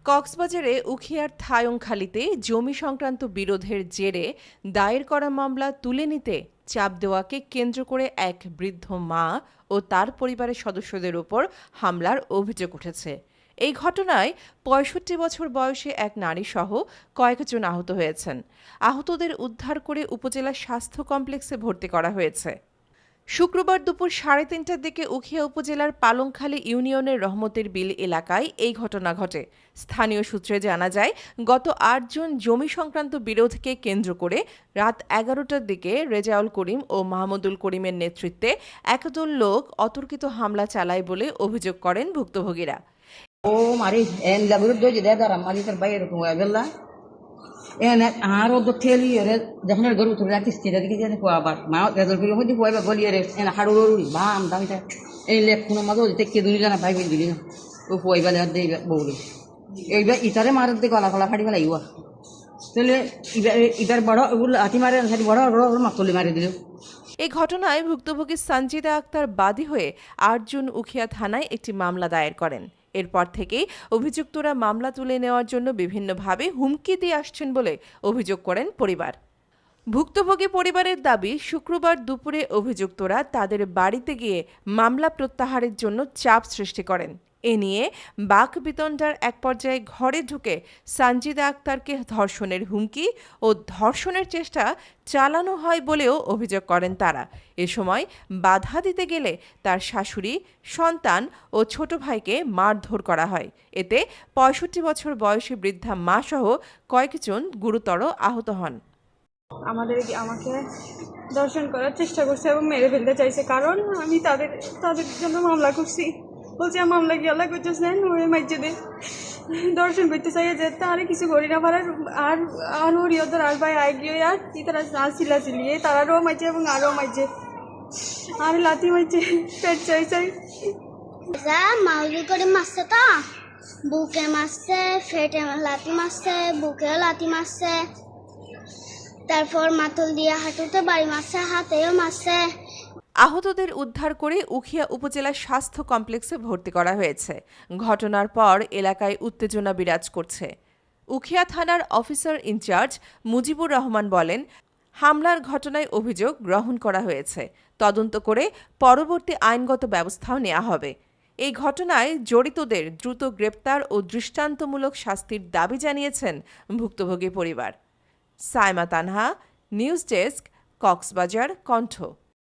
কক্সবাজারে উখিয়ার থায়ংখালীতে জমি সংক্রান্ত বিরোধের জেরে দায়ের করা মামলা তুলে নিতে চাপ দেওয়াকে কেন্দ্র করে এক বৃদ্ধ মা ও তার পরিবারের সদস্যদের উপর হামলার অভিযোগ উঠেছে। এই ঘটনায় ৬৫ বছর বয়সী এক নারীসহ কয়েকজন আহত হয়েছেন। আহতদের উদ্ধার করে উপজেলা স্বাস্থ্য কমপ্লেক্সে ভর্তি করা হয়েছে। শুক্রবার দুপুর ৩:৩০টার দিকে উখিয়া উপজেলার পালংখালী ইউনিয়নের রহমতের বিল এলাকায় এই ঘটনা ঘটে। স্থানীয় সূত্রে জানা যায়, গত ৮ জুন জমি সংক্রান্ত বিরোধকে কেন্দ্র করে রাত ১১টার দিকে রেজাউল করিম ও মাহমুদুল করিমের নেতৃত্বে একদল লোক অতর্কিত হামলা চালায় বলে অভিযোগ করেন ভুক্তভোগীরা। Aro do teli ere jahnar garu tu rakis tira dike jane ko abar ma gadol kilo hodi ko eba goli ere en haruru bam damita en le kuno mago tekke duni jana bhai dili na o ko eba le de boli eba itare mar de gala gala phadi gala iwa tele ibar bada ul ati mare sari bada bada makoli mare dilo। এই ঘটনায় ভুক্তভোগী সঞ্জিদা আক্তার বাদী হয়ে ৮ June Ukhia থানায় একটি মামলা দায়ের করেন। এরপর থেকেই অভিযুক্তরা মামলা তুলে নেওয়ার জন্য বিভিন্নভাবে হুমকি দিয়ে আসছেন বলে অভিযোগ করেন পরিবার। ভুক্তভোগী পরিবারের দাবি, শুক্রবার দুপুরে অভিযুক্তরা তাদের বাড়িতে গিয়ে মামলা প্রত্যাহারের জন্য চাপ সৃষ্টি করেন। এ নিয়ে বাকবিতণ্ডার এক পর্যায়ে ঘরে ঢুকে সঞ্জিদা আক্তারকে ধর্ষণের হুমকি ও ধর্ষণের চেষ্টা চালানো হয় বলেও অভিযোগ করেন তারা। এ সময় বাধা দিতে গেলে তার শাশুড়ি, সন্তান ও ছোট ভাইকে মারধর করা হয়। এতে ৬৫ বছর বয়সী বৃদ্ধা মা সহ কয়েকজন গুরুতর আহত হন। আমাকে দর্শন করার চেষ্টা করছে এবং মেরে ফেলতে চাইছে, কারণ আমি তাদের জন্য মামলা করছি। বলছে মামলা কি আল্লাহ করতেছেন ওই মাইজে দর্শন করতে চাই যে তারে কিছু করি না পারার আর ওর ইয়দের আর ভাই আয় গিয়ে আর কি তারা চিলা চিলিয়ে তারারও মাইছে এবং আরও মাইছে আর লাথি মাইছে পেট চাই মাউলি করে মারছে তো বুকে মারছে, ফেটে লাথি মারছে, বুকেও লাথি মারছে, তারপর মাথল দিয়ে হাঁটুতে বাড়ি মারছে, হাতেও মারছে। আহতদের উদ্ধার করে উখিয়া উপজেলা স্বাস্থ্য কমপ্লেক্সে ভর্তি করা হয়েছে। ঘটনার পর এলাকায় উত্তেজনা বিরাজ করছে। উখিয়া থানার অফিসার ইনচার্জ মুজিবুর রহমান বলেন, হামলার ঘটনায় অভিযোগ গ্রহণ করা হয়েছে। তদন্ত করে পরবর্তী আইনগত ব্যবস্থাও নেওয়া হবে। এই ঘটনায় জড়িতদের দ্রুত গ্রেপ্তার ও দৃষ্টান্তমূলক শাস্তির দাবি জানিয়েছেন ভুক্তভোগী পরিবার। সাইমা তানহা, নিউজ ডেস্ক, কক্সবাজার কণ্ঠ।